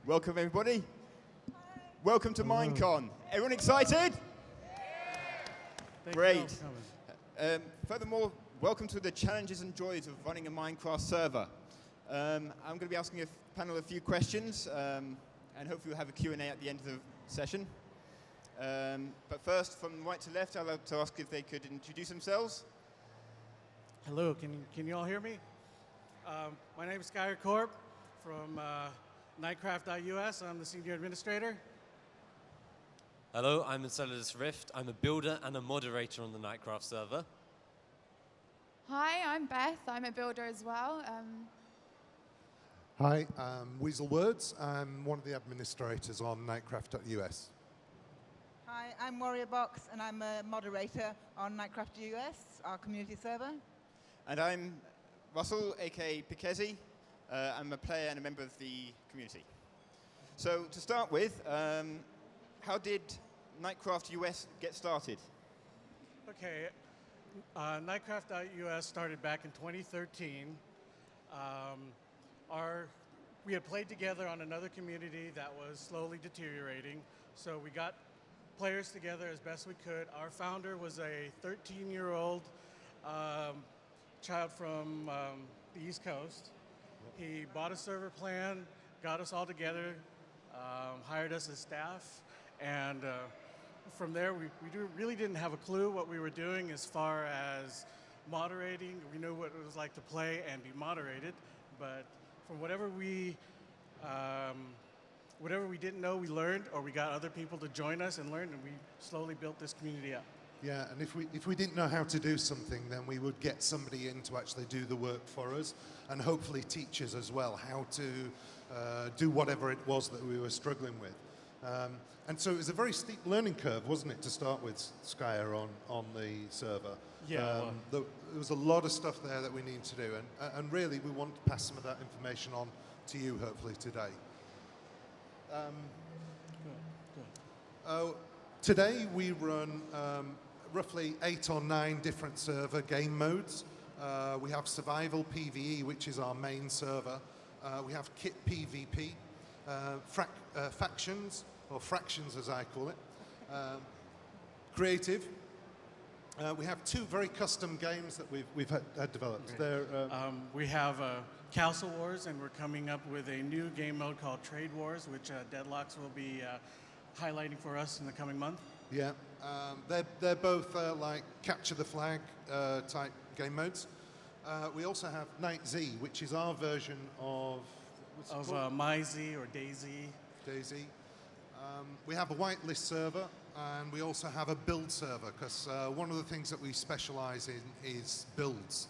Welcome, everybody. Welcome to MINECON. Everyone excited? Great. Furthermore, welcome to the challenges and joys of running a Minecraft server. I'm going to be asking the panel a few questions, and hopefully we'll have a Q&A at the end of the session. But first, from right to left, I'd like to ask if they could introduce themselves. Hello, can you all hear me? My name is Skyler Korb from Nightcraft.us. I'm the senior administrator. Hello, I'm Enceladus Rift. I'm a builder and a moderator on the Nightcraft server. Hi, I'm Beth. I'm a builder as well. Hi, I'm Weasel Words. I'm one of the administrators on Nightcraft.us. Hi, I'm Warrior Box, and I'm a moderator on Nightcraft.us, our community server. And I'm Russell, aka Pikezi. I'm a player and a member of the community. So to start with, how did Nightcraft.us get started? Okay, Nightcraft.us started back in 2013. We had played together on another community that was slowly deteriorating, so we got players together as best we could. Our founder was a 13-year-old child from the East Coast. He bought a server plan, got us all together, hired us as staff, and from there we really didn't have a clue what we were doing as far as moderating. We knew what it was like to play and be moderated, but from whatever we didn't know, we learned, or we got other people to join us and learn, and we slowly built this community up. Yeah, and if we didn't know how to do something, then we would get somebody in to actually do the work for us, and hopefully teach us as well how to do whatever it was that we were struggling with. And so it was a very steep learning curve, wasn't it, to start with, Skyer, on the server? Yeah. There was a lot of stuff there that we need to do, and really we want to pass some of that information on to you, hopefully, today. Today we run roughly 8 or 9 different server game modes. We have Survival PvE, which is our main server. We have Kit PvP, Factions, or Fractions as I call it, Creative. We have 2 very custom games that we've had developed. Okay. We have Castle Wars, and we're coming up with a new game mode called Trade Wars, which Deadlocks will be highlighting for us in the coming month. Yeah, they're both like capture the flag type game modes. We also have Night Z, which is our version of MyZ or Daisy. Daisy. We have a whitelist server, and we also have a build server, because one of the things that we specialize in is builds.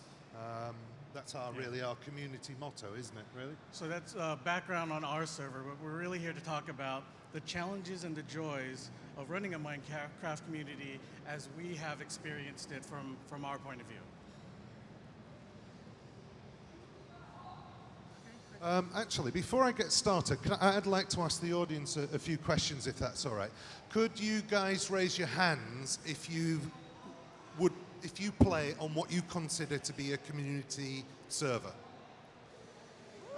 That's really our community motto, isn't it, really? So that's background on our server, but we're really here to talk about the challenges and the joys of running a Minecraft community as we have experienced it from our point of view. Actually, before I get started, I'd like to ask the audience a few questions, if that's all right. Could you guys raise your hands if you play on what you consider to be a community server?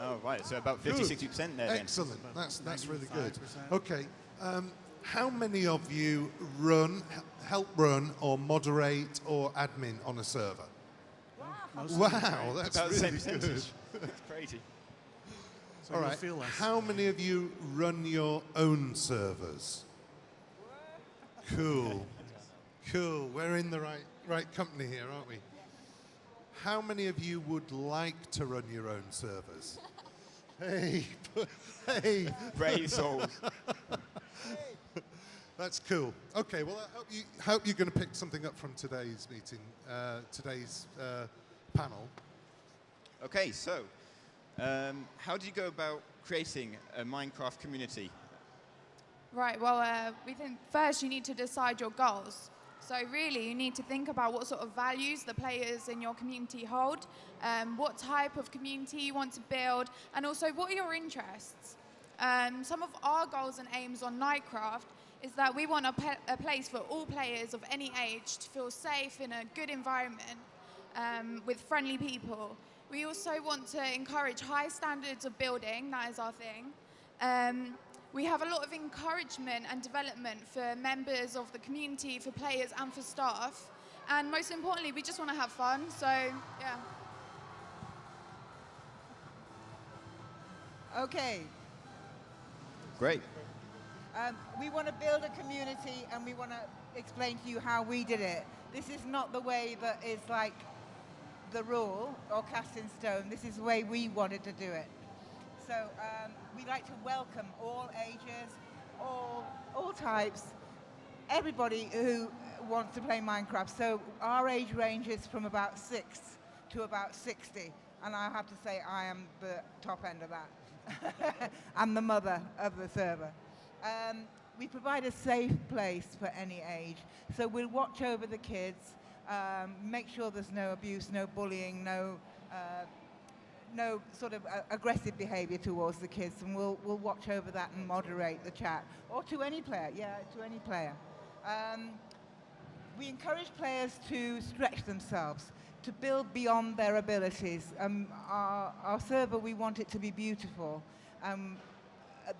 Oh, right, so about 50-60% there then. Excellent, that's really good. 95%. Okay, how many of you help run or moderate or admin on a server? Wow, that's About the really same good. percentage. That's crazy. So All you'll right, feel less. how many of you run your own servers? Cool, cool. We're in the right company here, aren't we? How many of you would like to run your own servers? Hey, hey. Brave souls. That's cool. Okay, well, I hope you're going to pick something up from today's meeting, today's panel. Okay, so how do you go about creating a Minecraft community? Right, well, we think first you need to decide your goals. So really, you need to think about what sort of values the players in your community hold, what type of community you want to build, and also what are your interests. Some of our goals and aims on Nightcraft is that we want a place for all players of any age to feel safe in a good environment with friendly people. We also want to encourage high standards of building, that is our thing. We have a lot of encouragement and development for members of the community, for players and for staff. And most importantly, we just want to have fun. So, yeah. Okay. Great. We want to build a community and we want to explain to you how we did it. This is not the way that is like the rule or cast in stone. This is the way we wanted to do it. So we like to welcome all ages, all types, everybody who wants to play Minecraft. So our age ranges from about 6 to about 60. And I have to say I am the top end of that. I'm the mother of the server. We provide a safe place for any age. So we'll watch over the kids, make sure there's no abuse, no bullying, no sort of aggressive behavior towards the kids, and we'll watch over that and moderate the chat. Or to any player, to any player. We encourage players to stretch themselves, to build beyond their abilities. Our server, we want it to be beautiful.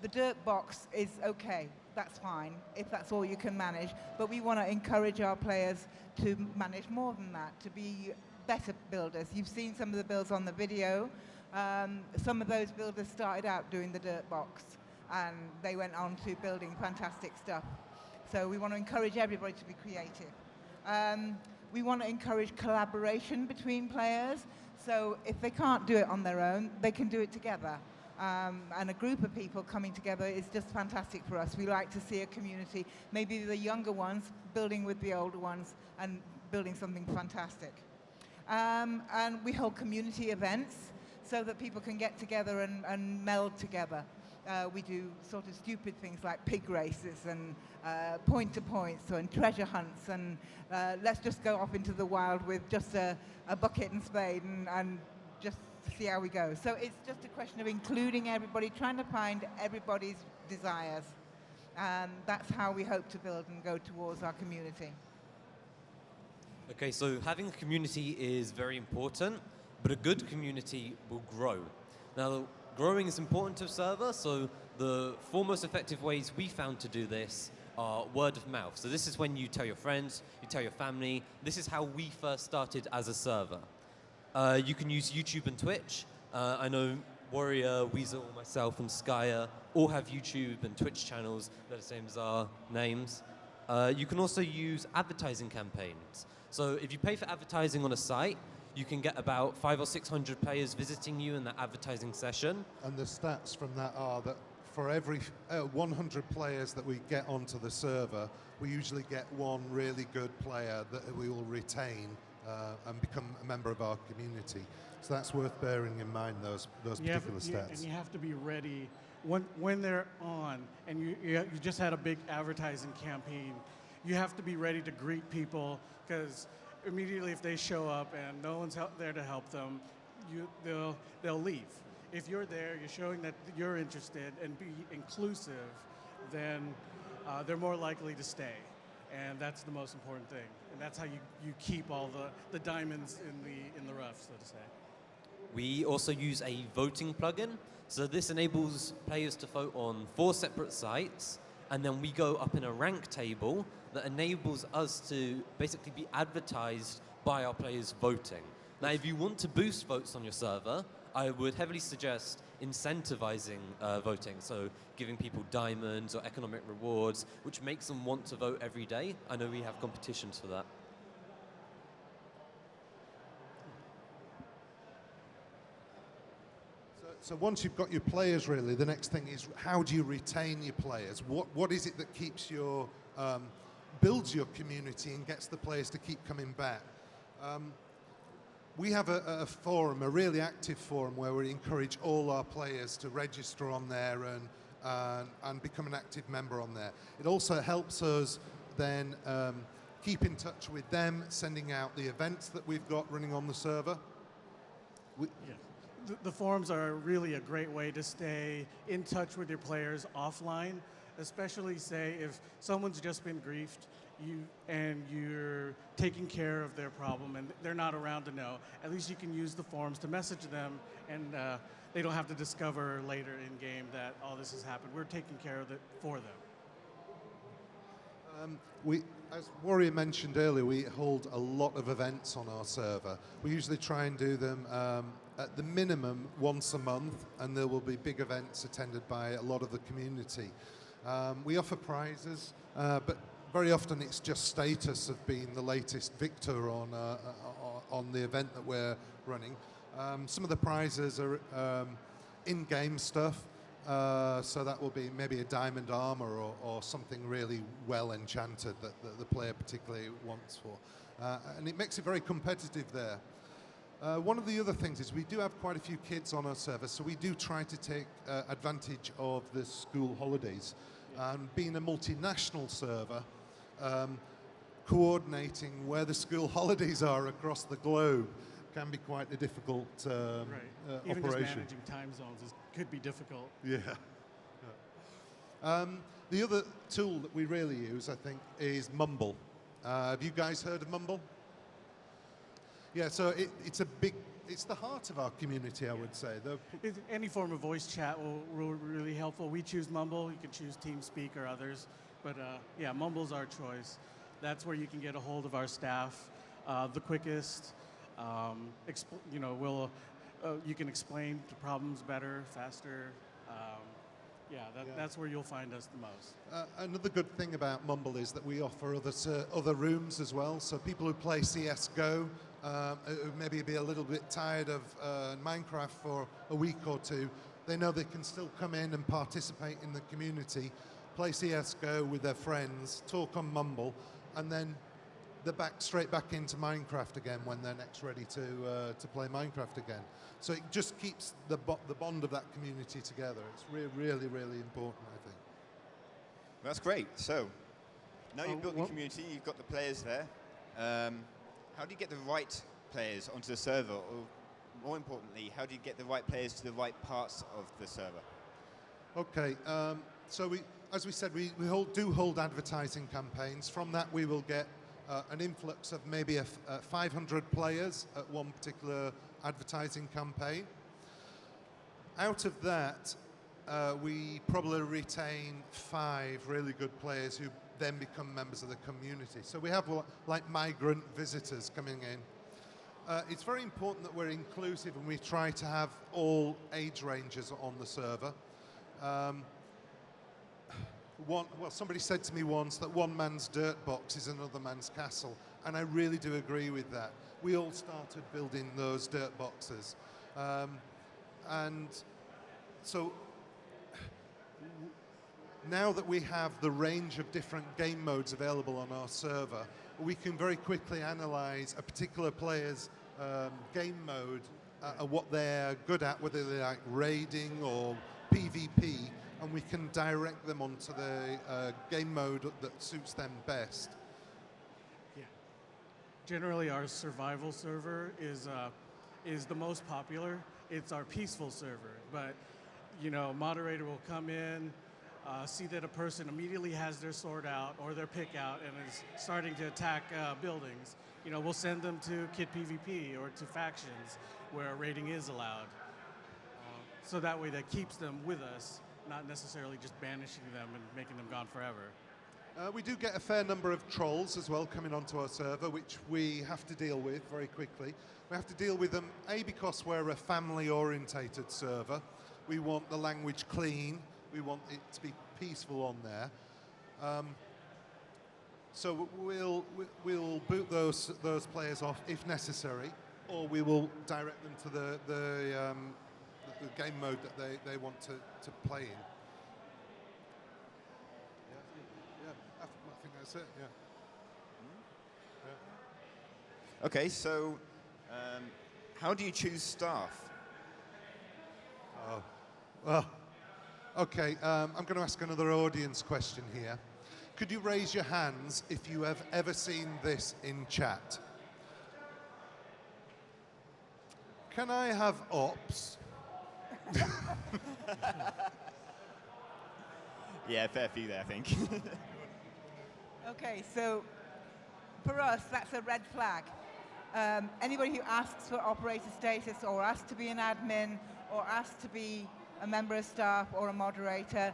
The dirt box is okay, that's fine, if that's all you can manage, but we want to encourage our players to manage more than that, to be better builders. You've seen some of the builds on the video. Some of those builders started out doing the dirt box, and they went on to building fantastic stuff. So we want to encourage everybody to be creative. We want to encourage collaboration between players, so if they can't do it on their own, they can do it together. And a group of people coming together is just fantastic for us. We like to see a community, maybe the younger ones building with the older ones and building something fantastic. And we hold community events so that people can get together and meld together. We do sort of stupid things like pig races and point-to-points and treasure hunts, and let's just go off into the wild with just a bucket and spade and just see how we go. So it's just a question of including everybody, trying to find everybody's desires. And that's how we hope to build and go towards our community. Okay, so having a community is very important, but a good community will grow. Now, growing is important to a server, so the four most effective ways we found to do this are word of mouth. So this is when you tell your friends, you tell your family. This is how we first started as a server. You can use YouTube and Twitch. I know Warrior, Weasel, myself, and Skyer all have YouTube and Twitch channels. They're the same as our names. You can also use advertising campaigns. So if you pay for advertising on a site, you can get about 500 or 600 players visiting you in that advertising session. And the stats from that are that for every 100 players that we get onto the server, we usually get one really good player that we will retain and become a member of our community. So that's worth bearing in mind, those particular stats. And you have to be ready when they're on, and you just had a big advertising campaign. You have to be ready to greet people, because immediately if they show up and no one's there to help them, they'll leave. If you're there, you're showing that you're interested and be inclusive, then they're more likely to stay. And that's the most important thing. And that's how you keep all the diamonds in the rough, so to say. We also use a voting plugin. So this enables players to vote on 4 separate sites, and then we go up in a rank table that enables us to basically be advertised by our players voting. Now, if you want to boost votes on your server, I would heavily suggest incentivizing voting, so giving people diamonds or economic rewards, which makes them want to vote every day. I know we have competitions for that. So once you've got your players, really, the next thing is how do you retain your players? What is it that keeps your builds your community and gets the players to keep coming back? We have a forum, a really active forum, where we encourage all our players to register on there and become an active member on there. It also helps us then keep in touch with them, sending out the events that we've got running on the server. The forums are really a great way to stay in touch with your players offline. especially say if someone's just been griefed and you're taking care of their problem and they're not around to know. At least you can use the forums to message them, and they don't have to discover later in game that all this has happened. We're taking care of it for them. As Warrior mentioned earlier, we hold a lot of events on our server. We usually try and do them at the minimum once a month, and there will be big events attended by a lot of the community. We offer prizes, but very often it's just status of being the latest victor on the event that we're running. Some of the prizes are in-game stuff. So that will be maybe a diamond armor or something really well enchanted that the player particularly wants for. And it makes it very competitive there. One of the other things is we do have quite a few kids on our server, so we do try to take advantage of the school holidays. And being a multinational server, coordinating where the school holidays are across the globe can be quite a difficult Even operation. just managing time zones could be difficult. Yeah. The other tool that we really use, I think, is Mumble. Have you guys heard of Mumble? Yeah, so it's the heart of our community, I would say. Any form of voice chat will really helpful. We choose Mumble. You can choose TeamSpeak or others. But yeah, Mumble's our choice. That's where you can get a hold of our staff the quickest. You can explain the problems better, faster. That's where you'll find us the most. Another good thing about Mumble is that we offer other rooms as well. So people who play CS:GO, who maybe be a little bit tired of Minecraft for a week or two, they know they can still come in and participate in the community, play CS:GO with their friends, talk on Mumble, and then they're straight back into Minecraft again when they're next ready to play Minecraft again. So it just keeps the bond of that community together. It's really, really important, I think. That's great. So now you've built the community, you've got the players there. How do you get the right players onto the server? Or more importantly, how do you get the right players to the right parts of the server? Okay, so as we said, we do hold advertising campaigns. From that, we will get an influx of maybe 500 players at one particular advertising campaign. Out of that, we probably retain 5 really good players who then become members of the community. So we have like migrant visitors coming in. It's very important that we're inclusive and we try to have all age ranges on the server. Somebody said to me once that one man's dirt box is another man's castle, and I really do agree with that. We all started building those dirt boxes. And so now that we have the range of different game modes available on our server, we can very quickly analyze a particular player's game mode and what they're good at, whether they like raiding or PvP, and we can direct them onto the game mode that suits them best. Yeah. Generally, our survival server is the most popular. It's our peaceful server, but moderator will come in, see that a person immediately has their sword out or their pick out and is starting to attack buildings. We'll send them to Kit PvP or to factions where raiding is allowed. So that way that keeps them with us, not necessarily just banishing them and making them gone forever. We do get a fair number of trolls as well coming onto our server, which we have to deal with very quickly. We have to deal with them, because we're a family-orientated server. We want the language clean. We want it to be peaceful on there. So we'll boot those players off if necessary, or we will direct them to the game mode that they want to play in. I think that's it, yeah. Okay, so how do you choose staff? Well, okay, I'm going to ask another audience question here. Could you raise your hands if you have ever seen this in chat? Can I have ops? Yeah, fair few there, I think. Okay, so for us, that's a red flag. Anybody who asks for operator status or asks to be an admin or asks to be a member of staff or a moderator,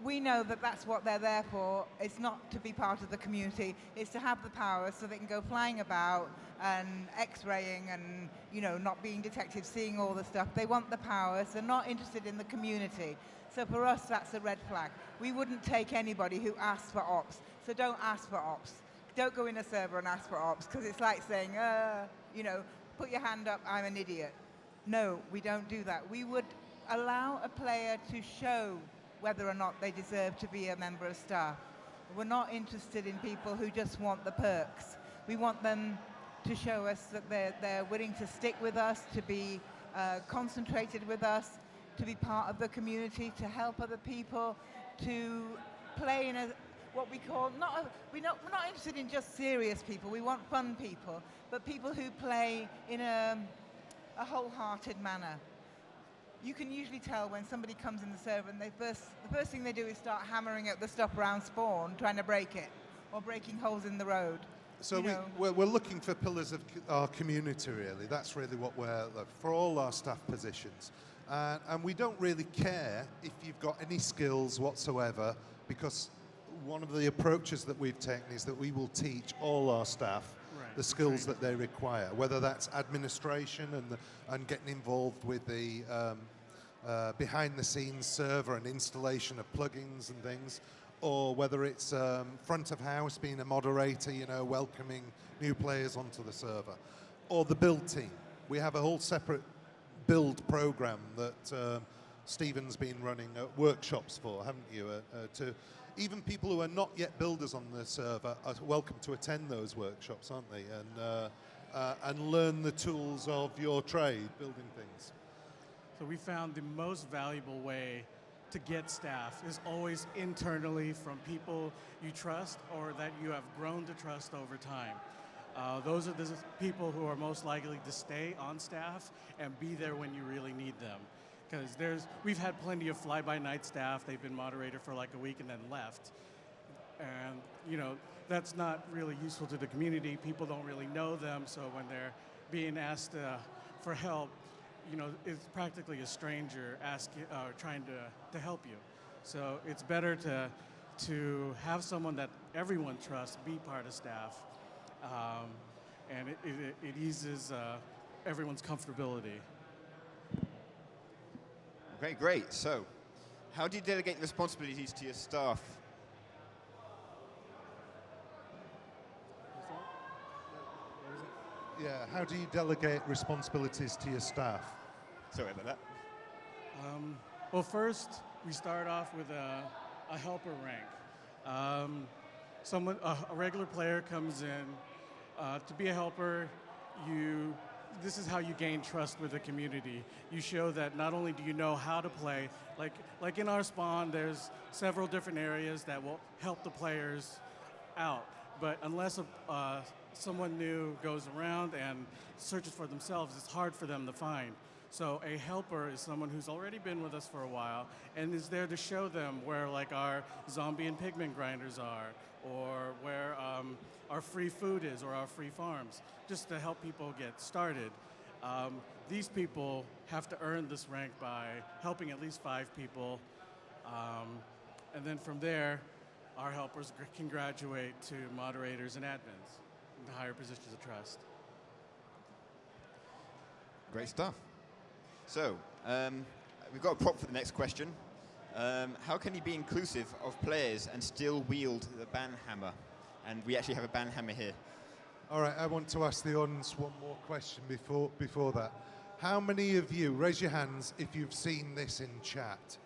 we know that that's what they're there for. It's not to be part of the community. It's to have the power so they can go flying about and x-raying and, you know, not being detected, seeing all the stuff. They want the power, so they're not interested in the community. So for us, that's a red flag. We wouldn't take anybody who asks for ops. So don't ask for ops. Don't go in a server and ask for ops, because it's like saying, you know, put your hand up, I'm an idiot. No, we don't do that. We would allow a player to show whether or not they deserve to be a member of staff. We're not interested in people who just want the perks. We want them to show us that they're willing to stick with us, to be concentrated with us, to be part of the community, to help other people, to play in what we call, we're not interested in just serious people. We want fun people, but people who play in a wholehearted manner. You can usually tell when somebody comes in the server and the first thing they do is start hammering at the stuff around spawn, trying to break it, or breaking holes in the road. So we're looking for pillars of our community, really. That's really what we're for all our staff positions. And we don't really care if you've got any skills whatsoever, because one of the approaches that we've taken is that we will teach all our staff the skills that they require, whether that's administration and getting involved with the behind-the-scenes server and installation of plugins and things, or whether it's front of house, being a moderator, you know, welcoming new players onto the server, or the build team. We have a whole separate build program that Stephen's been running workshops for, haven't you? To even people who are not yet builders on the server are welcome to attend those workshops, aren't they? And learn the tools of your trade, building things. So we found the most valuable way to get staff is always internally from people you trust or that you have grown to trust over time. Those are the people who are most likely to stay on staff and be there when you really need them. Because we've had plenty of fly-by-night staff. They've been moderator for like a week and then left. And, you know, that's not really useful to the community. People don't really know them, so when they're being asked for help, you know, it's practically a stranger trying to help you. So it's better to have someone that everyone trusts be part of staff, and it eases everyone's comfortability. Okay, great. So, how do you delegate responsibilities to your staff? Yeah, how do you delegate responsibilities to your staff? Sorry about that. Well, first, we start off with a helper rank. A regular player comes in. To be a helper, this is how you gain trust with the community. You show that not only do you know how to play, like in our spawn, there's several different areas that will help the players out. But unless someone new goes around and searches for themselves, it's hard for them to find. So a helper is someone who's already been with us for a while and is there to show them where like our zombie and pigment grinders are, or where our free food is, or our free farms, just to help people get started. These people have to earn this rank by helping at least 5 people. And then from there, our helpers can graduate to moderators and admins, into higher positions of trust. Great stuff. So, we've got a prop for the next question. How can you be inclusive of players and still wield the ban hammer? And we actually have a ban hammer here. All right, I want to ask the audience one more question before that. How many of you, raise your hands if you've seen this in chat.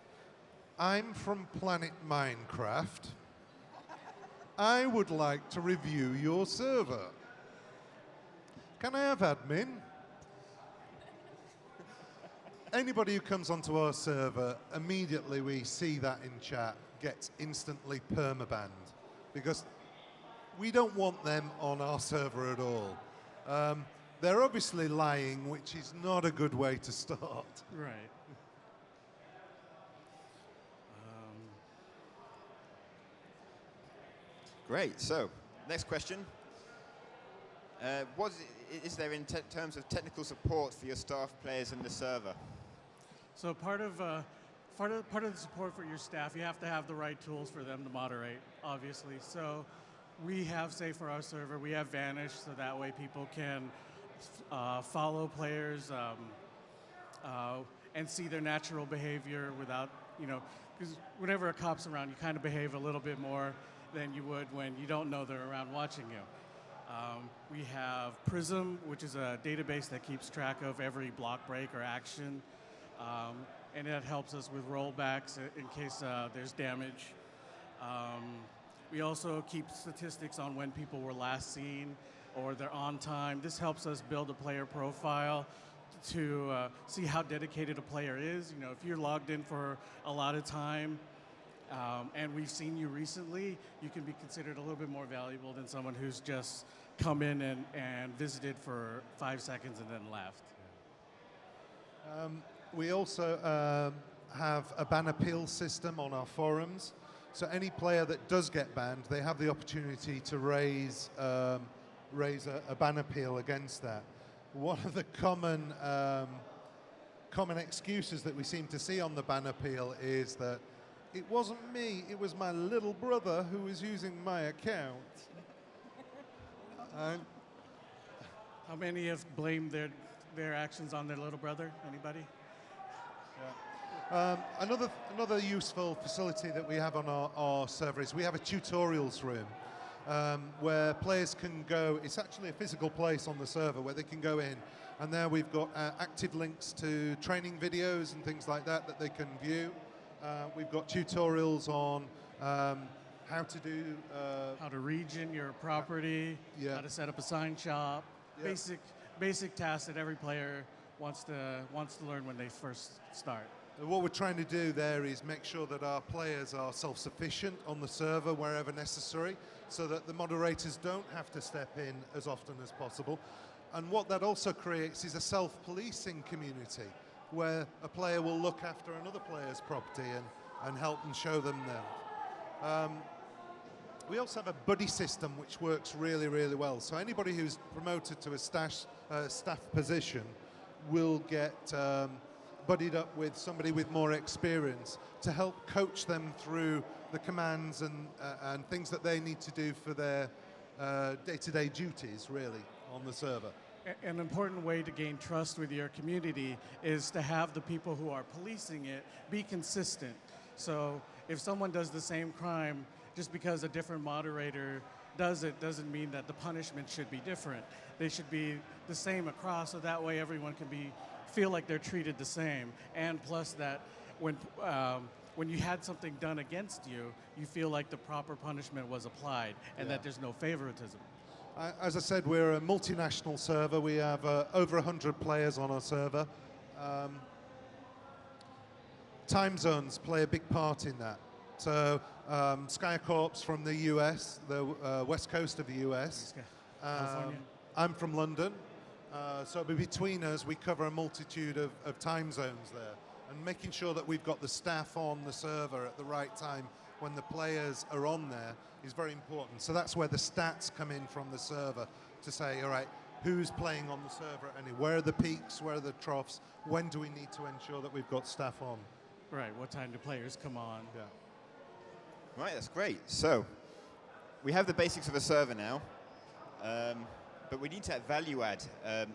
I'm from Planet Minecraft. I would like to review your server. Can I have admin? Anybody who comes onto our server, immediately we see that in chat, gets instantly permabanned, because we don't want them on our server at all. They're obviously lying, which is not a good way to start. Right. Great. So, next question. Is there in terms of technical support for your staff, players, and the server? So part of the support for your staff, you have to have the right tools for them to moderate, obviously. So we have, say for our server, we have Vanish, so that way people can follow players and see their natural behavior without, because whenever a cop's around, you kind of behave a little bit more than you would when you don't know they're around watching you. We have Prism, which is a database that keeps track of every block break or action, and that helps us with rollbacks in case there's damage. We also keep statistics on when people were last seen or they're on time. This helps us build a player profile to see how dedicated a player is. If you're logged in for a lot of time, and we've seen you recently, you can be considered a little bit more valuable than someone who's just come in and visited for 5 seconds and then left. We also have a ban appeal system on our forums. So any player that does get banned, they have the opportunity to raise a ban appeal against that. One of the common excuses that we seem to see on the ban appeal is that it wasn't me, it was my little brother who was using my account. How many have blamed their actions on their little brother? Anybody? Yeah. Another useful facility that we have on our server is we have a tutorials room where players can go. It's actually a physical place on the server where they can go in, and there we've got active links to training videos and things like that they can view. We've got tutorials on how to do... how to region your property, how to set up a sign shop, basic tasks that every player wants to learn when they first start. What we're trying to do there is make sure that our players are self-sufficient on the server wherever necessary, so that the moderators don't have to step in as often as possible. And what that also creates is a self-policing community, where a player will look after another player's property and help and show them that. We also have a buddy system which works really, really well. So anybody who's promoted to a staff position will get buddied up with somebody with more experience to help coach them through the commands and things that they need to do for their day-to-day duties, really, on the server. An important way to gain trust with your community is to have the people who are policing it be consistent. So if someone does the same crime, just because a different moderator does it doesn't mean that the punishment should be different. They should be the same across, so that way everyone can feel like they're treated the same. And plus that when you had something done against you, you feel like the proper punishment was applied and that there's no favoritism. As I said, we're a multinational server. We have over 100 players on our server. Time zones play a big part in that. So Skycorp's from the US, the west coast of the US. I'm from London. So between us, we cover a multitude of time zones there. And making sure that we've got the staff on the server at the right time when the players are on there is very important. So that's where the stats come in from the server to say, all right, who's playing on the server at any, where are the peaks, where are the troughs, when do we need to ensure that we've got staff on? Right, what time do players come on? Yeah. Right, that's great. So we have the basics of a server now, but we need to value add,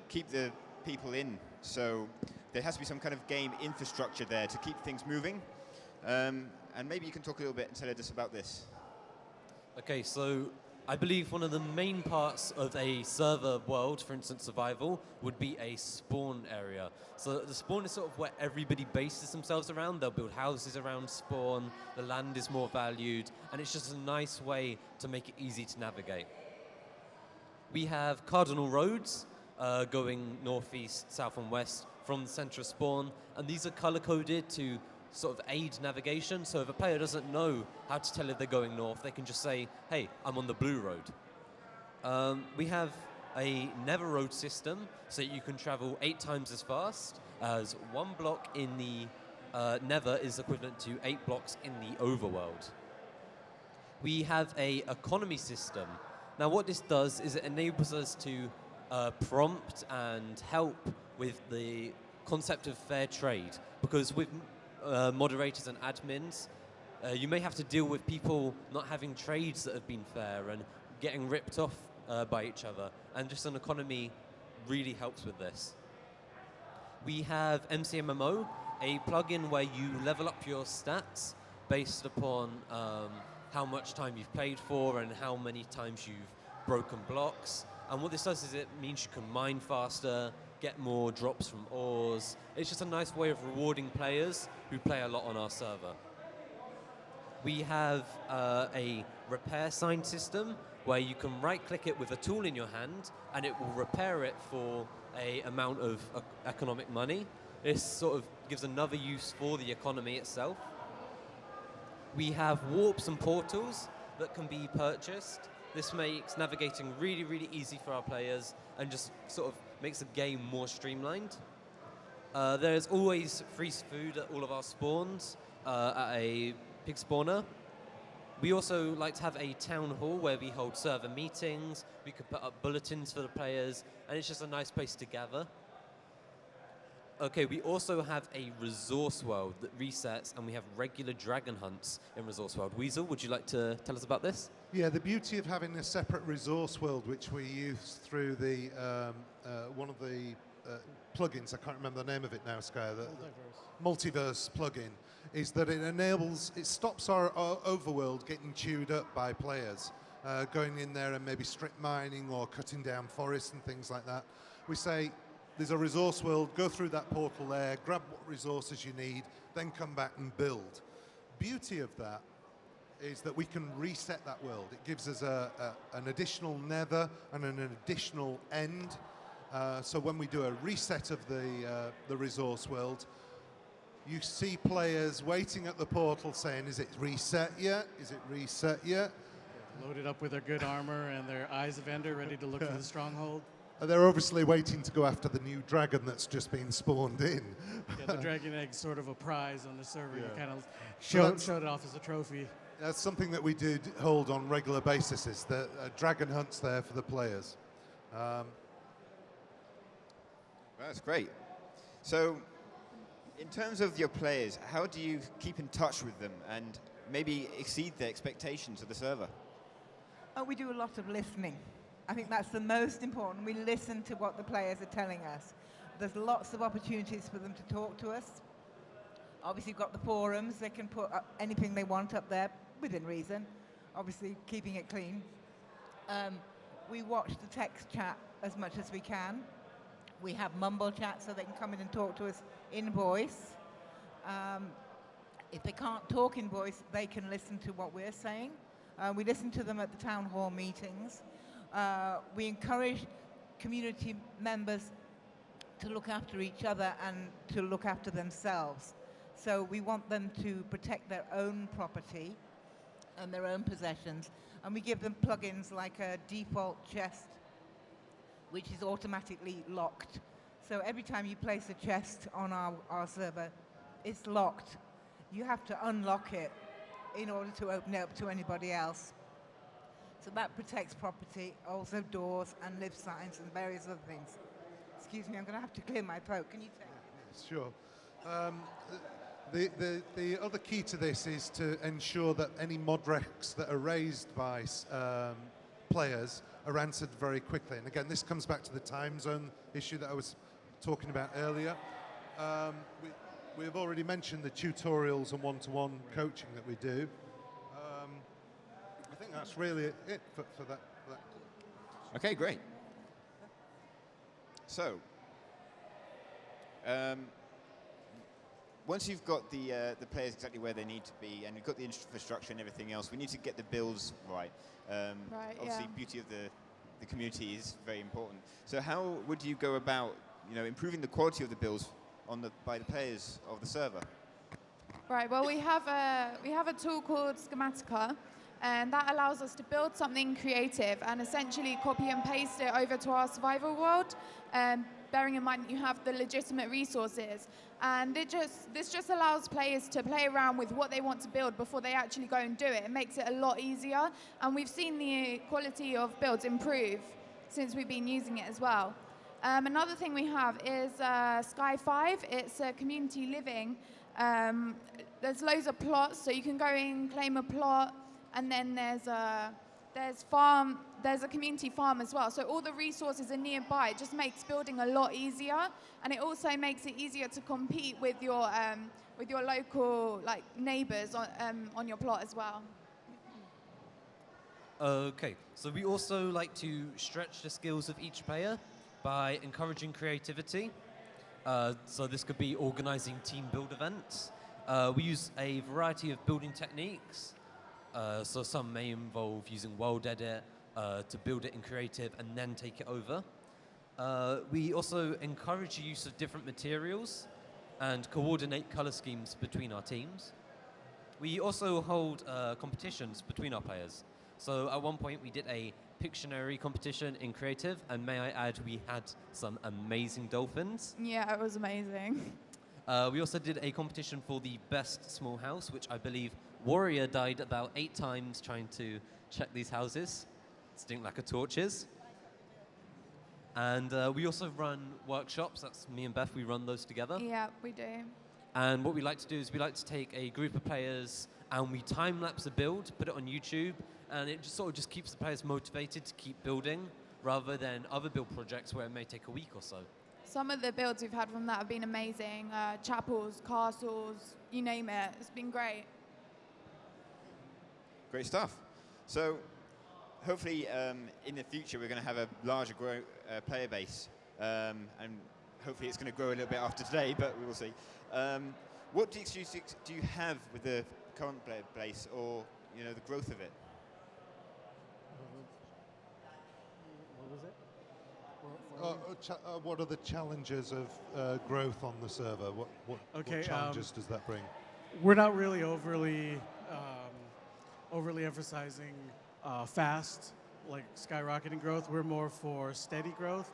keep the people in. So there has to be some kind of game infrastructure there to keep things moving. And maybe you can talk a little bit and tell us about this. Okay, so I believe one of the main parts of a server world, for instance survival, would be a spawn area. So the spawn is sort of where everybody bases themselves around. They'll build houses around spawn, the land is more valued, and it's just a nice way to make it easy to navigate. We have cardinal roads going northeast, south and west from the center of spawn, and these are color-coded to sort of aid navigation. So if a player doesn't know how to tell if they're going north, they can just say, hey, I'm on the blue road. We have a never road system, so you can travel 8 times as fast, as 1 block in the never is equivalent to 8 blocks in the overworld. We have a economy system. Now, what this does is it enables us to prompt and help with the concept of fair trade, because with moderators and admins, you may have to deal with people not having trades that have been fair and getting ripped off by each other, and just an economy really helps with this. We have MCMMO, a plugin where you level up your stats based upon how much time you've played for and how many times you've broken blocks. And what this does is it means you can mine faster, get more drops from ores. It's just a nice way of rewarding players who play a lot on our server. We have a repair sign system where you can right-click it with a tool in your hand and it will repair it for an amount of economic money. This sort of gives another use for the economy itself. We have warps and portals that can be purchased. This makes navigating really, really easy for our players and just sort of makes the game more streamlined. There's always free food at all of our spawns at a pig spawner. We also like to have a town hall where we hold server meetings. We could put up bulletins for the players, and it's just a nice place to gather. Okay, we also have a resource world that resets, and we have regular dragon hunts in resource world. Weasel, would you like to tell us about this? Yeah, the beauty of having a separate resource world, which we use through the one of the plugins, I can't remember the name of it now, Sky, the multiverse plugin, is that it stops our overworld getting chewed up by players, going in there and maybe strip mining or cutting down forests and things like that. We say, there's a resource world, go through that portal there, grab what resources you need, then come back and build. Beauty of that is that we can reset that world. It gives us an additional nether and an additional end. So when we do a reset of the resource world, you see players waiting at the portal saying, is it reset yet? Is it reset yet? Loaded up with their good armor and their Eyes of Ender, ready to look for the stronghold. They're obviously waiting to go after the new dragon that's just been spawned in. Yeah, the dragon egg's sort of a prize on the server. Yeah. You kind of So showed it off as a trophy. that's something that we do hold on regular basis, is the dragon hunts there for the players. That's great. So, in terms of your players, how do you keep in touch with them and maybe exceed their expectations of the server? Oh, we do a lot of listening. I think that's the most important. We listen to what the players are telling us. There's lots of opportunities for them to talk to us. Obviously, you've got the forums. They can put up anything they want up there, within reason. Obviously, keeping it clean. We watch the text chat as much as we can. We have mumble chat so they can come in and talk to us in voice. If they can't talk in voice, they can listen to what we're saying. We listen to them at the town hall meetings. We encourage community members to look after each other and to look after themselves. So we want them to protect their own property and their own possessions. And we give them plugins like a default chest, which is automatically locked. So every time you place a chest on our server, it's locked. You have to unlock it in order to open it up to anybody else. So that protects property, also doors and live signs and various other things. Excuse me, I'm going to have to clear my throat. Can you take it? Sure. The other key to this is to ensure that any mod recs that are raised by players are answered very quickly. And again, this comes back to the time zone issue that I was talking about earlier. We've already mentioned the tutorials and one-to-one coaching that we do. I think that's really it for that. Okay, great. So, once you've got the players exactly where they need to be, and you've got the infrastructure and everything else, we need to get the builds right. Obviously, beauty of the community is very important. So, how would you go about, improving the quality of the builds by the players of the server? Right. Well, we have a tool called Schematica, and that allows us to build something creative and essentially copy and paste it over to our survival world. bearing in mind that you have the legitimate resources. And this just allows players to play around with what they want to build before they actually go and do it. It makes it a lot easier. And we've seen the quality of builds improve since we've been using it as well. Another thing we have is Sky 5. It's a community living. There's loads of plots, so you can go in, claim a plot, and then there's a community farm as well. So all the resources are nearby. It just makes building a lot easier, and it also makes it easier to compete with your local neighbours on your plot as well. Okay, so we also like to stretch the skills of each player by encouraging creativity. So this could be organizing team build events. We use a variety of building techniques. So some may involve using world edit to build it in creative and then take it over. We also encourage the use of different materials and coordinate color schemes between our teams. We also hold competitions between our players. So at one point we did a Pictionary competition in creative, and may I add, we had some amazing dolphins. Yeah, it was amazing. We also did a competition for the best small house, which I believe Warrior died about 8 times trying to check these houses. Stink like a torches. And we also run workshops. That's me and Beth, we run those together. Yeah, we do. And what we like to do is we like to take a group of players and we time-lapse a build, put it on YouTube, and it just sort of just keeps the players motivated to keep building rather than other build projects where it may take a week or so. Some of the builds we've had from that have been amazing. Chapels, castles, you name it. It's been great. Great stuff. So hopefully in the future we're going to have a larger player base, and hopefully it's going to grow a little bit after today, but we will see. What statistics do you have with the current player base, or the growth of it? What was it? What are the challenges of growth on the server? What challenges does that bring? We're not really overly emphasizing fast, like skyrocketing growth. We're more for steady growth.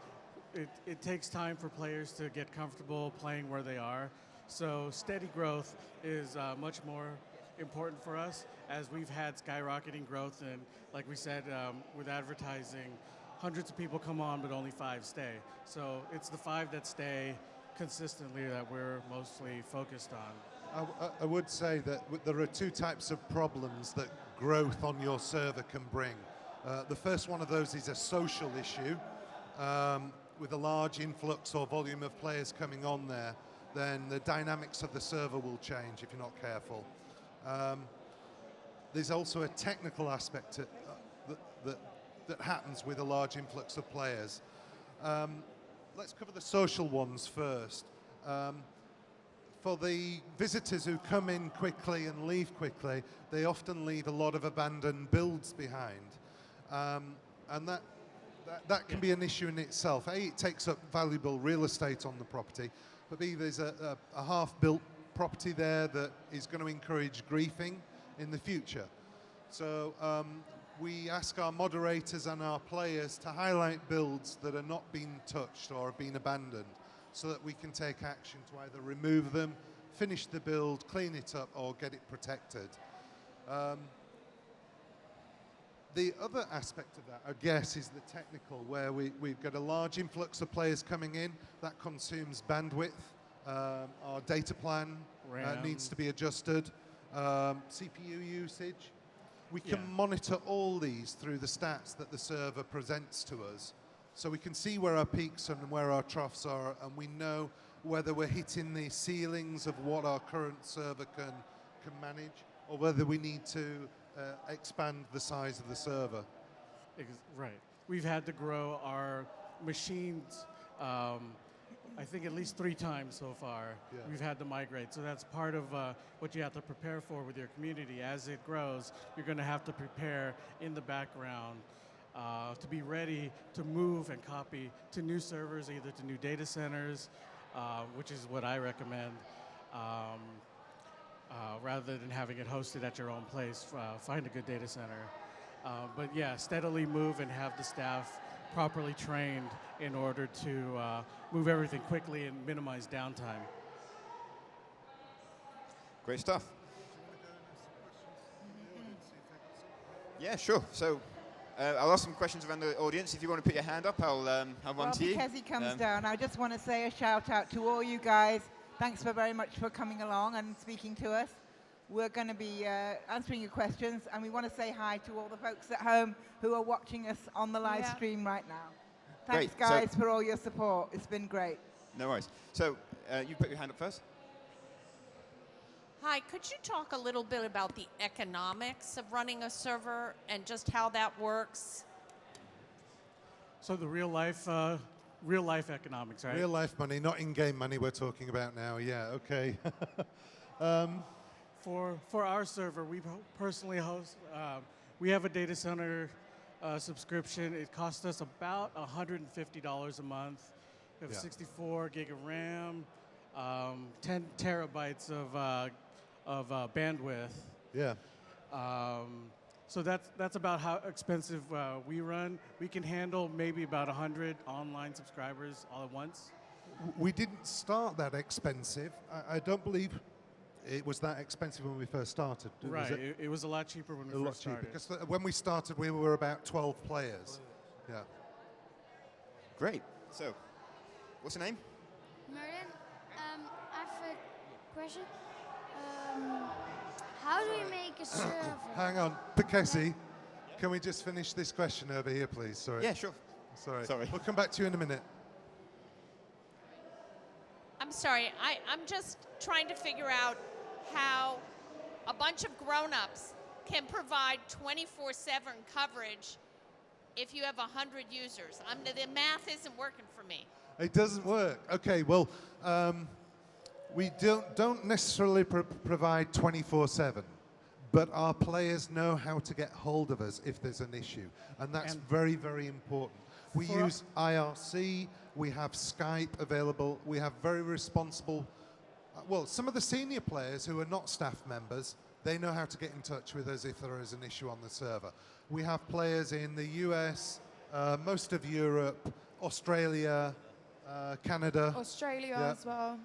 It takes time for players to get comfortable playing where they are. So steady growth is much more important for us, as we've had skyrocketing growth, and like we said, with advertising, hundreds of people come on, but only 5 stay. So it's the 5 that stay consistently that we're mostly focused on. I would say that there are 2 types of problems that growth on your server can bring. The first one of those is a social issue. With a large influx or volume of players coming on there, then the dynamics of the server will change if you're not careful. There's also a technical aspect that happens with a large influx of players. Let's cover the social ones first. For the visitors who come in quickly and leave quickly, they often leave a lot of abandoned builds behind. And that can be an issue in itself. A, it takes up valuable real estate on the property, but B, there's a half-built property there that is going to encourage griefing in the future. So we ask our moderators and our players to highlight builds that are not being touched or have been abandoned, so that we can take action to either remove them, finish the build, clean it up, or get it protected. The other aspect of that, I guess, is the technical, where we've got a large influx of players coming in. That consumes bandwidth. Our data plan needs to be adjusted. CPU usage. We can monitor all these through the stats that the server presents to us. So we can see where our peaks and where our troughs are, and we know whether we're hitting the ceilings of what our current server can manage, or whether we need to expand the size of the server. Right. We've had to grow our machines, I think at least 3 times so far. Yeah. We've had to migrate. So that's part of what you have to prepare for with your community. As it grows, you're going to have to prepare in the background to be ready to move and copy to new servers, either to new data centers, which is what I recommend. Rather than having it hosted at your own place, find a good data center. But yeah, steadily move and have the staff properly trained in order to move everything quickly and minimize downtime. Great stuff. Yeah, sure. So I'll ask some questions around the audience. If you want to put your hand up, I'll have one to you. Because he comes down, I just want to say a shout out to all you guys. Thanks very much for coming along and speaking to us. We're going to be answering your questions, and we want to say hi to all the folks at home who are watching us on the live stream right now. Thanks, Great. guys, for all your support. It's been great. No worries. So you put your hand up first. Hi, could you talk a little bit about the economics of running a server and just how that works? So the real life economics, right? Real life money, not in-game money we're talking about now. Yeah, okay. For our server, we personally host, we have a data center subscription. It costs us about $150 a month. We have 64 gig of RAM, 10 terabytes of bandwidth. Yeah. So that's about how expensive we run. We can handle maybe about 100 online subscribers all at once. We didn't start that expensive. I don't believe it was that expensive when we first started. Right, Was it? it was a lot cheaper when we first started. Because when we started, we were about 12 players. Yeah. Great. So, what's your name? Merlin, I have a question. How do you make a server? Hang on, Pekesi, can we just finish this question over here, please? Sorry. Yeah, sure. Sorry. We'll come back to you in a minute. I'm sorry, I'm just trying to figure out how a bunch of grown-ups can provide 24/7 coverage if you have 100 users. The math isn't working for me. It doesn't work. Okay, well, we don't necessarily provide 24/7, but our players know how to get hold of us if there's an issue, and that's very, very important. We use IRC, we have Skype available, we have very responsible, well, some of the senior players who are not staff members, they know how to get in touch with us if there is an issue on the server. We have players in the US, most of Europe, Australia, Canada. Australia as well.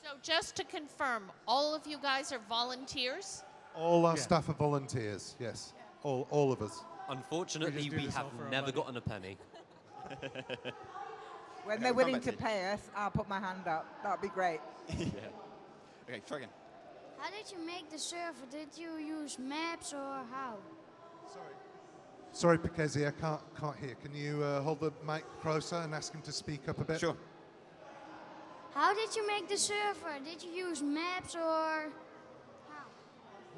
So just to confirm, all of you guys are volunteers? All our staff are volunteers, yes. All of us. Unfortunately, we have never gotten a penny. When they're willing to pay us, I'll put my hand up. That'd be great. Yeah. Okay, try again. How did you make the server? Did you use maps or how? Sorry, Pekesi, I can't hear. Can you hold the mic closer and ask him to speak up a bit? Sure. How did you make the server? Did you use maps or how?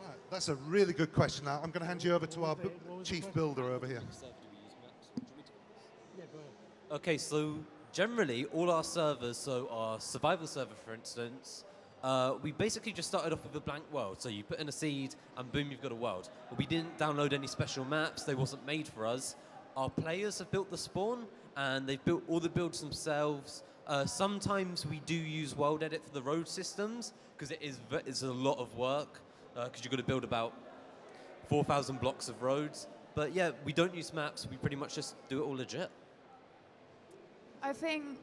Right, that's a really good question. Now, I'm going to hand you over to our chief builder over here. Okay, so generally all our servers, so our survival server, for instance, we basically just started off with a blank world. So you put in a seed and boom, you've got a world. But we didn't download any special maps. They wasn't made for us. Our players have built the spawn and they've built all the builds themselves. Sometimes we do use World Edit for the road systems because it's a lot of work because you've got to build about 4,000 blocks of roads. But yeah, we don't use maps. We pretty much just do it all legit. I think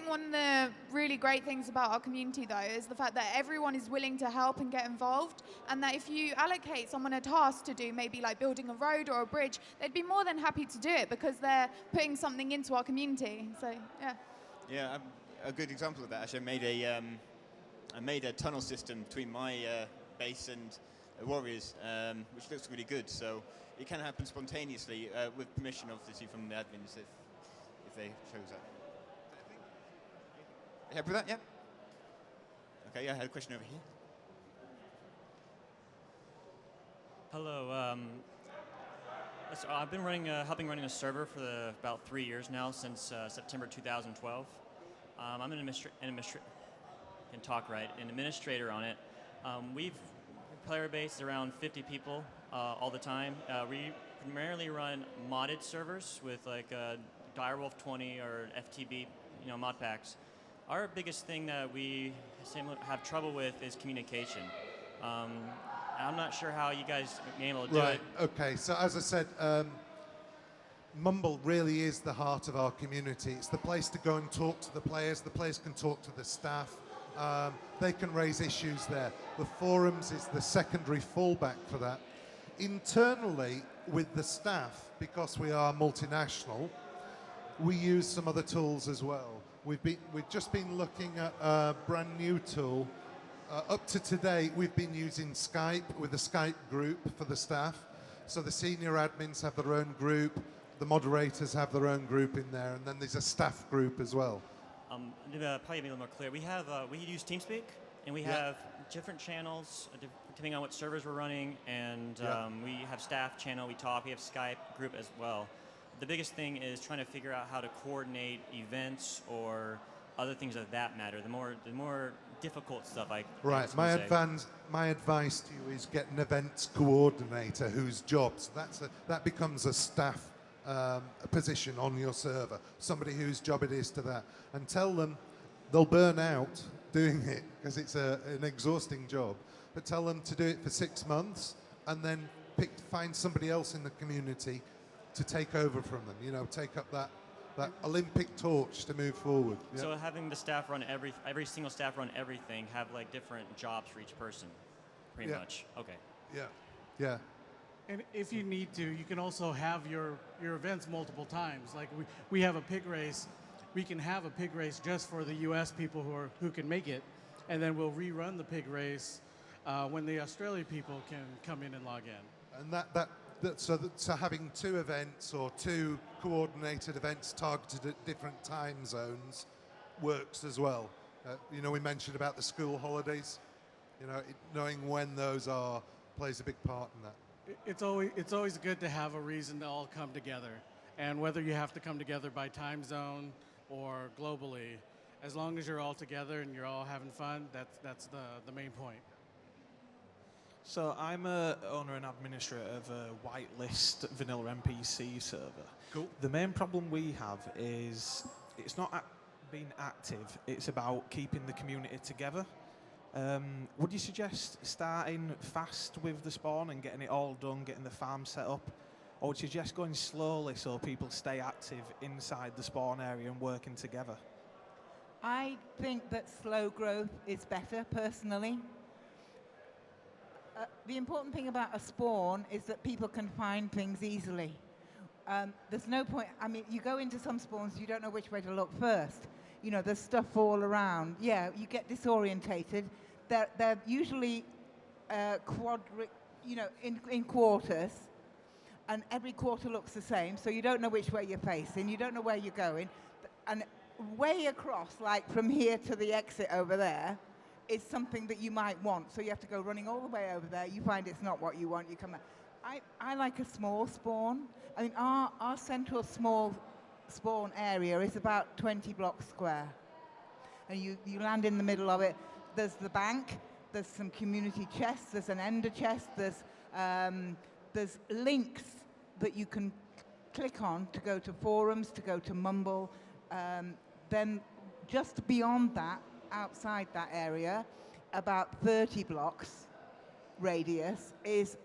one of the really great things about our community, though, is the fact that everyone is willing to help and get involved, and that if you allocate someone a task to do, maybe like building a road or a bridge, they'd be more than happy to do it because they're putting something into our community. So, yeah. Yeah, a good example of that. Actually, I made a tunnel system between my base and Warriors, which looks really good. So it can happen spontaneously with permission, obviously, from the admins if they chose that. You happy with that? Yeah. Okay. Yeah, I had a question over here. Hello. So I've been helping running a server for about 3 years now, since September 2012. I'm an administrator on it. Player base is around 50 people all the time. We primarily run modded servers with like Direwolf 20 or FTB, mod packs. Our biggest thing that we have trouble with is communication. I'm not sure how you guys are able to do it. Okay, so as I said, Mumble really is the heart of our community. It's the place to go and talk to the players. The players can talk to the staff. They can raise issues there. The forums is the secondary fallback for that. Internally, with the staff, because we are multinational, we use some other tools as well. We've just been looking at a brand new tool. Up to today, we've been using Skype with a Skype group for the staff. So the senior admins have their own group, the moderators have their own group in there, and then there's a staff group as well. To probably be a little more clear, we use TeamSpeak, and we have different channels depending on what servers we're running, and we have staff channel, we talk, we have Skype group as well. The biggest thing is trying to figure out how to coordinate events or other things of that matter. The more difficult stuff. Right. My advice to you is get an events coordinator whose job that becomes a staff position on your server. Somebody whose job it is to that, and tell them they'll burn out doing it because it's an exhausting job. But tell them to do it for 6 months and then find somebody else in the community to take over from them. You know, take up that Olympic torch to move forward. Yep. So having the staff run every single staff run everything, have like different jobs for each person, pretty much. Okay. Yeah. Yeah. And if you need to, you can also have your events multiple times. Like we have a pig race. We can have a pig race just for the U.S. people who can make it, and then we'll rerun the pig race when the Australian people can come in and log in. And so having 2 events or 2 coordinated events targeted at different time zones works as well. You know, we mentioned about the school holidays. You know, knowing when those are plays a big part in that. It's always good to have a reason to all come together, and whether you have to come together by time zone or globally, as long as you're all together and you're all having fun, that's the main point. So I'm a owner and administrator of a whitelist vanilla NPC server. Cool. The main problem we have is it's not being active, it's about keeping the community together. Would you suggest starting fast with the spawn and getting it all done, getting the farm set up? Or would you suggest going slowly so people stay active inside the spawn area and working together? I think that slow growth is better, personally. The important thing about a spawn is that people can find things easily. There's no point, I mean, you go into some spawns, you don't know which way to look first. You know, there's stuff all around. Yeah, you get disorientated. They're usually in quarters, and every quarter looks the same, so you don't know which way you're facing, you don't know where you're going. And way across, like from here to the exit over there, is something that you might want. So you have to go running all the way over there. You find it's not what you want. You come back. I like a small spawn. I mean, our central small spawn area is about 20 blocks square. And you land in the middle of it. There's the bank. There's some community chests. There's an ender chest. There's links that you can click on to go to forums, to go to Mumble. Then just beyond that, outside that area, about 30 blocks radius, is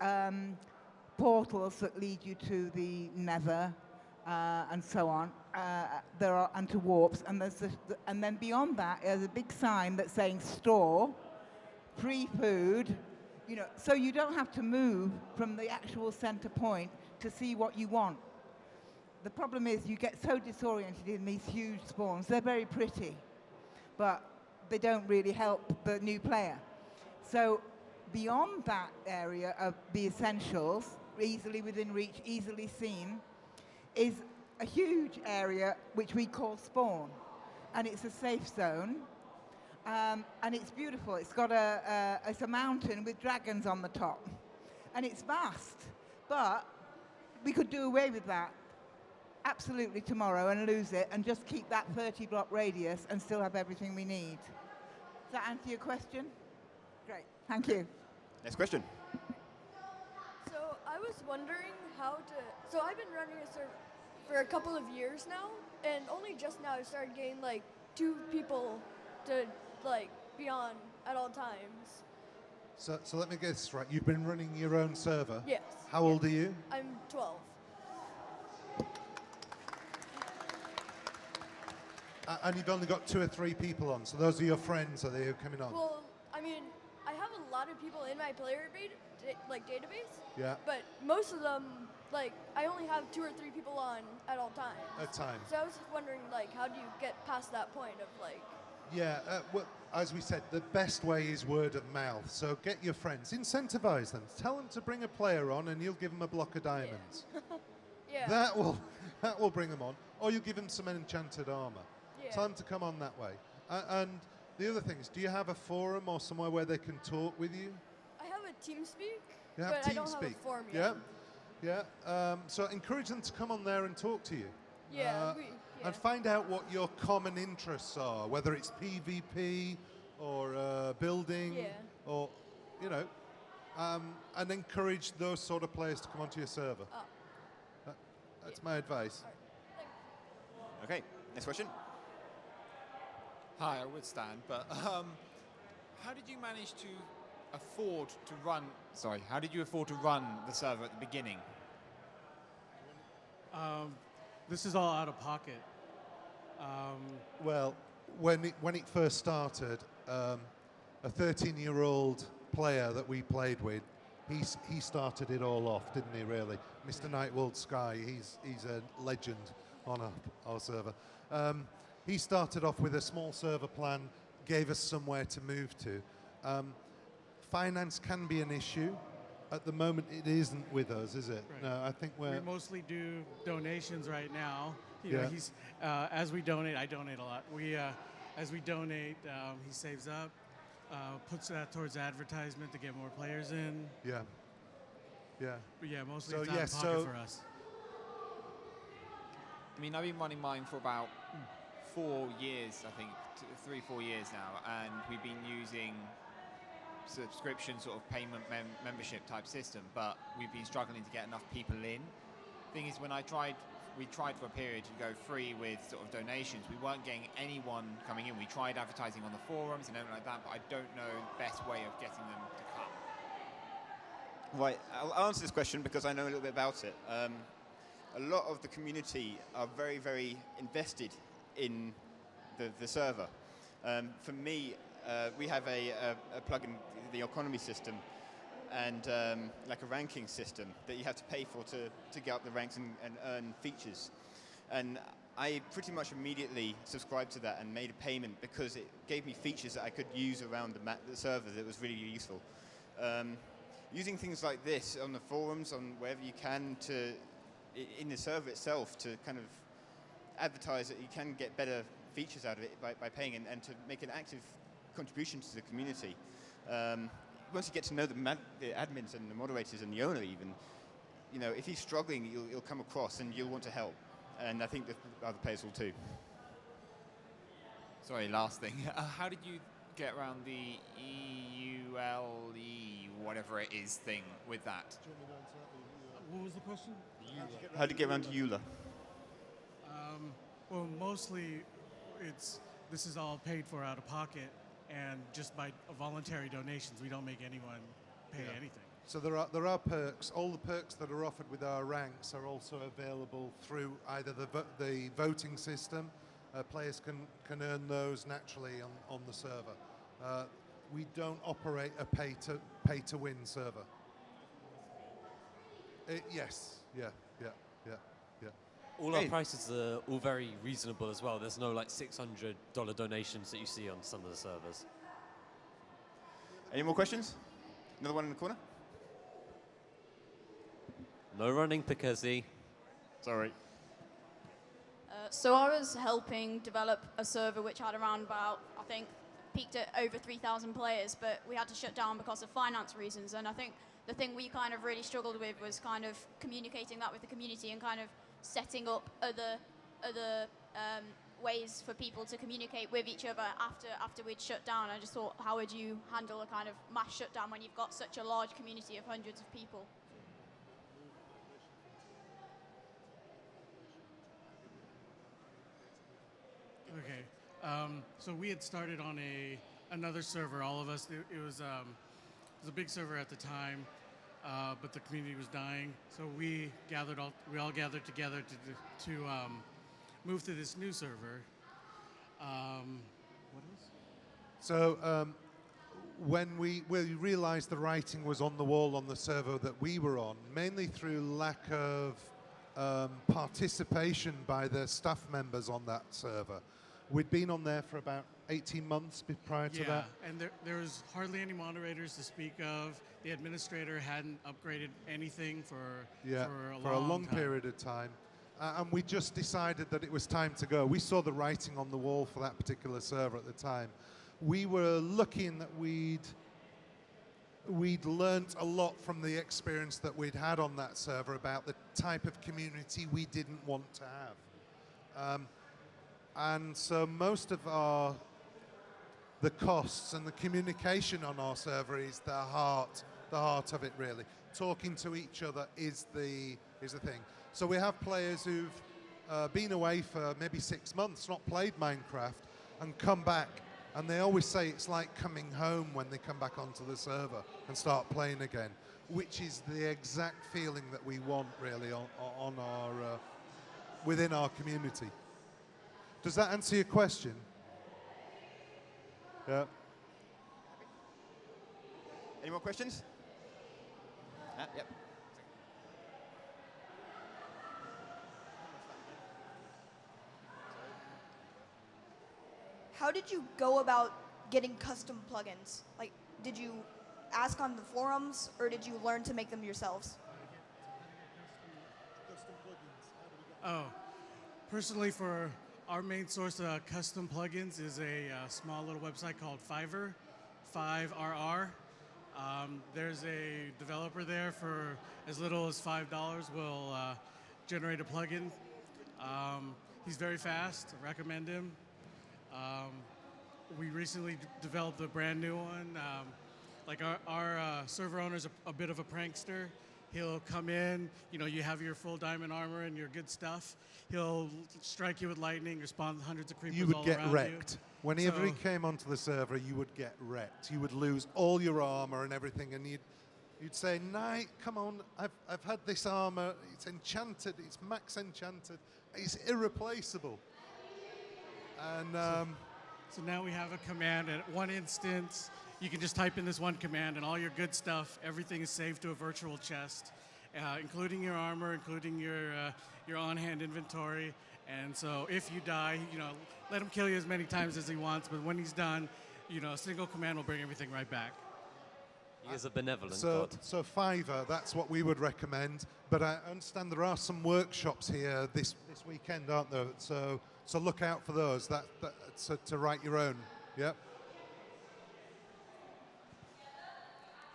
portals that lead you to the Nether and so on. And to warps, and and then beyond that is a big sign that's saying store, free food. You know, so you don't have to move from the actual center point to see what you want. The problem is you get so disoriented in these huge spawns. They're very pretty, but they don't really help the new player. So beyond that area of the essentials, easily within reach, easily seen, is a huge area which we call spawn. And it's a safe zone. And it's beautiful. It's got it's a mountain with dragons on the top. And it's vast. But we could do away with that absolutely tomorrow and lose it and just keep that 30 block radius and still have everything we need. Does that answer your question? Great. Thank you. Next question. So I was wondering so I've been running a server for a couple of years now, and only just now I started getting like 2 people to like be on at all times. So let me get this right. You've been running your own server? Yes. How old are you? I'm 12. And you've only got 2 or 3 people on, so those are your friends, are they, who are coming on? Well, I mean, I have a lot of people in my player database. Yeah. But most of them, like, I only have 2 or 3 people on at all times. At time. So I was just wondering, like, how do you get past that point of, like... Yeah, well, as we said, the best way is word of mouth. So get your friends, incentivize them, tell them to bring a player on, and you'll give them a block of diamonds. Yeah. That will bring them on, or you give them some enchanted armor. Yeah. Tell them to come on that way. And the other thing is, do you have a forum or somewhere where they can talk with you? I have a TeamSpeak, You have but I don't have a TeamSpeak. forum yet. Yeah. So encourage them to come on there and talk to you. Yeah, And find out what your common interests are, whether it's PvP or building, or, you know, and encourage those sort of players to come onto your server. That's my advice. Okay, next question. Hi, I would stand, but how did you manage to afford to run? Sorry, how did you afford to run the server at the beginning? This is all out of pocket. Well, when it first started, a 13-year-old player that we played with, he started it all off, didn't he? Really, Mr. Nightworld Sky. He's a legend on our server. He started off with a small server plan, gave us somewhere to move to. Finance can be an issue. At the moment, it isn't with us, is it? Right. No, I think we mostly do donations right now. You know, he's as we donate, I donate a lot. As we donate, he saves up, puts that towards advertisement to get more players in. Yeah. But yeah, mostly So, it's out of pocket for us. I mean, I've been running mine for about 4 years, I think, 3-4 years now, and we've been using subscription sort of payment membership type system, but we've been struggling to get enough people in. Thing is, we tried for a period to go free with sort of donations. We weren't getting anyone coming in. We tried advertising on the forums and everything like that, but I don't know the best way of getting them to come. Right, I'll answer this question because I know a little bit about it. A lot of the community are very, very invested in the server. For me, we have a plugin, the economy system, and like a ranking system that you have to pay for to get up the ranks and earn features. And I pretty much immediately subscribed to that and made a payment because it gave me features that I could use around the server that was really useful. Using things like this on the forums, on wherever you can, in the server itself, to kind of advertise that you can get better features out of it by paying and to make an active contribution to the community. Once you get to know the admins and the moderators and the owner even, you know, if he's struggling, you'll come across and you'll want to help. And I think the other players will too. Sorry, last thing. How did you get around the EULE, whatever it is, thing with that? What was the question? How to get around to EULA? Well, mostly this is all paid for out of pocket, and just by voluntary donations, we don't make anyone pay anything. So there are perks. All the perks that are offered with our ranks are also available through either the voting system. Players can earn those naturally on the server. We don't operate a pay to win server. Yes. Yeah. All our prices are all very reasonable as well. There's no like $600 donations that you see on some of the servers. Any more questions? Another one in the corner? No running, Picazzi. Sorry. So I was helping develop a server which had around about, I think, peaked at over 3,000 players, but we had to shut down because of finance reasons. And I think the thing we kind of really struggled with was kind of communicating that with the community and kind of setting up other ways for people to communicate with each other after we'd shut down. I just thought, how would you handle a kind of mass shutdown when you've got such a large community of hundreds of people? Okay, so we had started on another server, all of us. It was a big server at the time, but the community was dying. So we all gathered together to move to this new server. What else? So when we realized the writing was on the wall on the server that we were on, mainly through lack of participation by the staff members on that server. We'd been on there for about 18 months prior to that. Yeah, and there was hardly any moderators to speak of. The administrator hadn't upgraded anything for a long time. period of time. And we just decided that it was time to go. We saw the writing on the wall for that particular server at the time. We were lucky in that we'd learnt a lot from the experience that we'd had on that server about the type of community we didn't want to have. And so most of the costs and the communication on our server is the heart of it, really. Talking to each other is the thing. So we have players who've been away for maybe 6 months, not played Minecraft, and come back. And they always say it's like coming home when they come back onto the server and start playing again, which is the exact feeling that we want, really, on our within our community. Does that answer your question? Yeah. Any more questions? Yep. How did you go about getting custom plugins? Like, did you ask on the forums, or did you learn to make them yourselves? Oh, personally, for our main source of custom plugins is a small little website called Fiverr, 5RR. There's a developer there for as little as $5 will generate a plugin. He's very fast. I recommend him. We recently developed a brand new one. Like our server owner's a bit of a prankster. He'll come in, you have your full diamond armor and your good stuff. He'll strike you with lightning, respond to hundreds of creepers You would all get around wrecked. you. Whenever he came onto the server, you would get wrecked. You would lose all your armor and everything, and you'd say, "Knight, come on, I've had this armor. It's enchanted. It's max enchanted. It's irreplaceable." And so now we have a command, and at one instance, you can just type in this one command, and all your good stuff, everything is saved to a virtual chest, including your armor, including your on-hand inventory. And so if you die, let him kill you as many times as he wants, but when he's done, a single command will bring everything right back. He is a benevolent so, god. so Fiverr, that's what we would recommend. But I understand there are some workshops here this weekend, aren't there? So look out for those. So to write your own. Yep.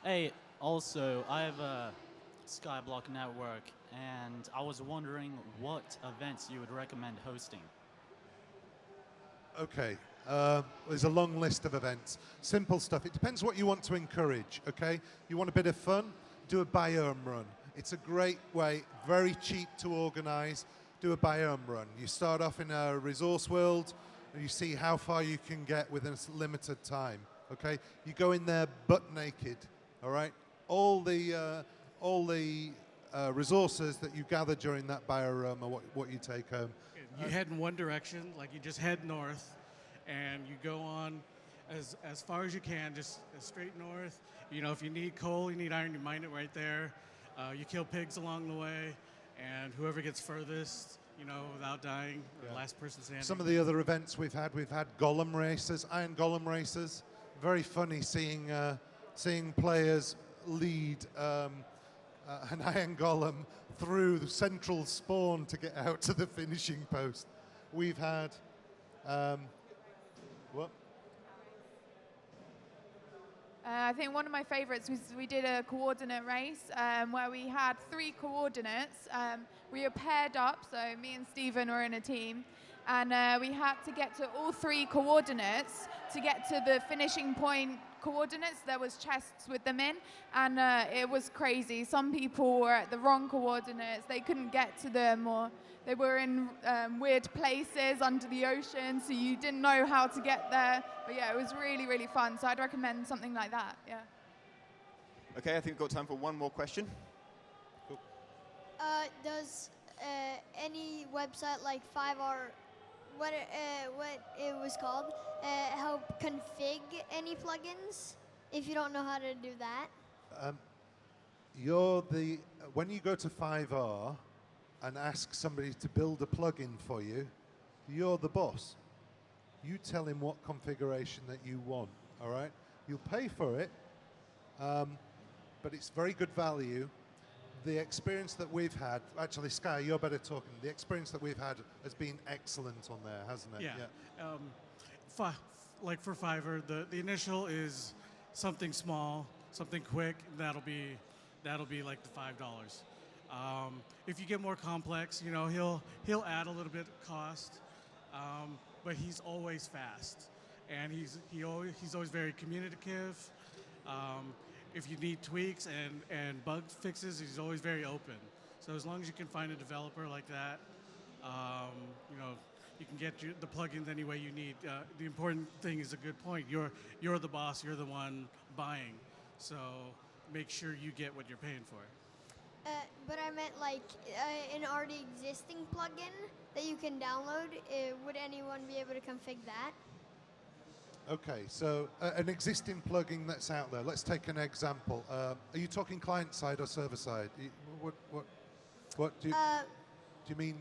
Hey, also, I have a Skyblock network, and I was wondering what events you would recommend hosting. Okay, there's a long list of events. Simple stuff. It depends what you want to encourage, okay? You want a bit of fun? Do a biome run. It's a great way, very cheap to organize. Do a biome run. You start off in a resource world, and you see how far you can get within a limited time, okay? You go in there butt naked, all right? All the resources that you gather during that biome are what you take home. You head in one direction, like you just head north, and you go on as far as you can, just straight north. If you need coal, you need iron, you mine it right there. You kill pigs along the way, and whoever gets furthest, without dying, the last person standing. Some of the other events we've had golem races, iron golem races. Very funny seeing players lead an iron golem through the central spawn to get out to the finishing post. We've had what? I think one of my favorites was we did a coordinate race where we had 3 coordinates. We were paired up, so me and Stephen were in a team, and we had to get to all 3 coordinates to get to the finishing point coordinates. There was chests with them in, and it was crazy. Some people were at the wrong coordinates. They couldn't get to them, or they were in weird places under the ocean, so you didn't know how to get there. But yeah, it was really, really fun. So I'd recommend something like that, yeah. Okay, I think we've got time for one more question. Does any website like 5R what it was called. Help config any plugins if you don't know how to do that. When you go to 5R and ask somebody to build a plugin for you, you're the boss. You tell him what configuration that you want, all right? You'll pay for it, but it's very good value. The experience that we've had, actually, Sky, you're better talking. The experience that we've had has been excellent on there, hasn't it? Yeah. Like for Fiverr, the initial is something small, something quick. That'll be like the $5. If you get more complex, you know, he'll add a little bit of cost, but he's always fast, and he's always very communicative. If you need tweaks and bug fixes, he's always very open. So as long as you can find a developer like that, you know, you can get the plugins any way you need. The important thing is a good point. You're the boss. You're the one buying. So make sure you get what you're paying for. But I meant like an already existing plugin that you can download. Would anyone be able to config that? Okay, so an existing plugin that's out there. Let's take an example. Are you talking client side or server side? What do you mean?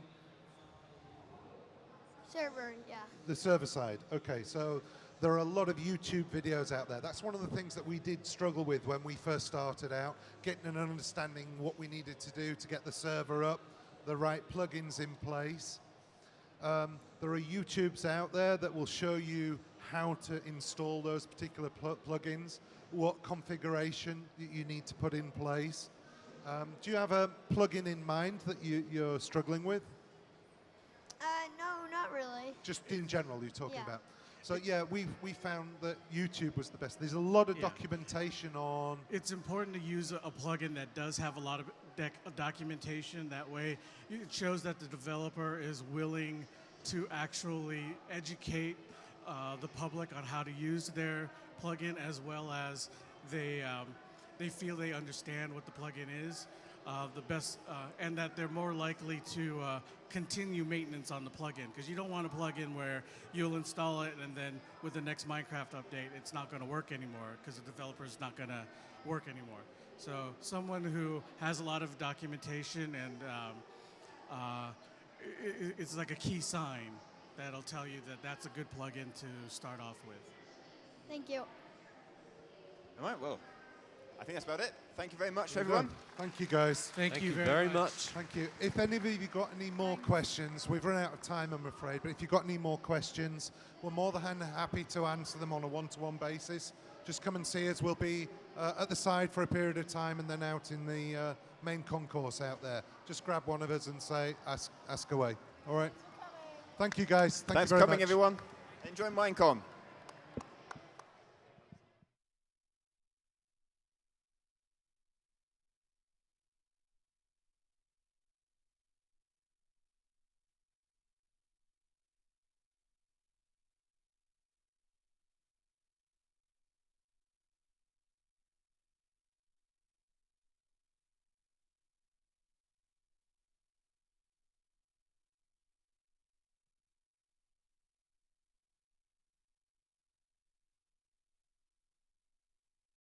Server, yeah. The server side. Okay, so there are a lot of YouTube videos out there. That's one of the things that we did struggle with when we first started out, getting an understanding what we needed to do to get the server up, the right plugins in place. There are YouTubes out there that will show you how to install those particular plugins, what configuration you need to put in place. Do you have a plugin in mind that you're struggling with? No, not really. Just in general, you're talking Yeah. about. So yeah, we found that YouTube was the best. There's a lot of documentation on. It's important to use a plugin that does have a lot of documentation. That way, it shows that the developer is willing to actually educate the public on how to use their plugin, as well as they feel they understand what the plugin is. And that they're more likely to continue maintenance on the plugin, because you don't want a plugin where you'll install it and then with the next Minecraft update it's not going to work anymore because the developer's not going to work anymore. So someone who has a lot of documentation and it's like a key sign that'll tell you that that's a good plugin to start off with. Thank you. All right, well, I think that's about it. Thank you very much, everyone. Thank you, guys. Thank you very much. Thank you. If any of you got any more questions, we've run out of time, I'm afraid, but if you've got any more questions, we're more than happy to answer them on a one-to-one basis. Just come and see us. We'll be at the side for a period of time and then out in the main concourse out there. Just grab one of us and say, ask away. All right? Thank you, guys. Thanks you very for coming, much. everyone. Enjoy MineCon.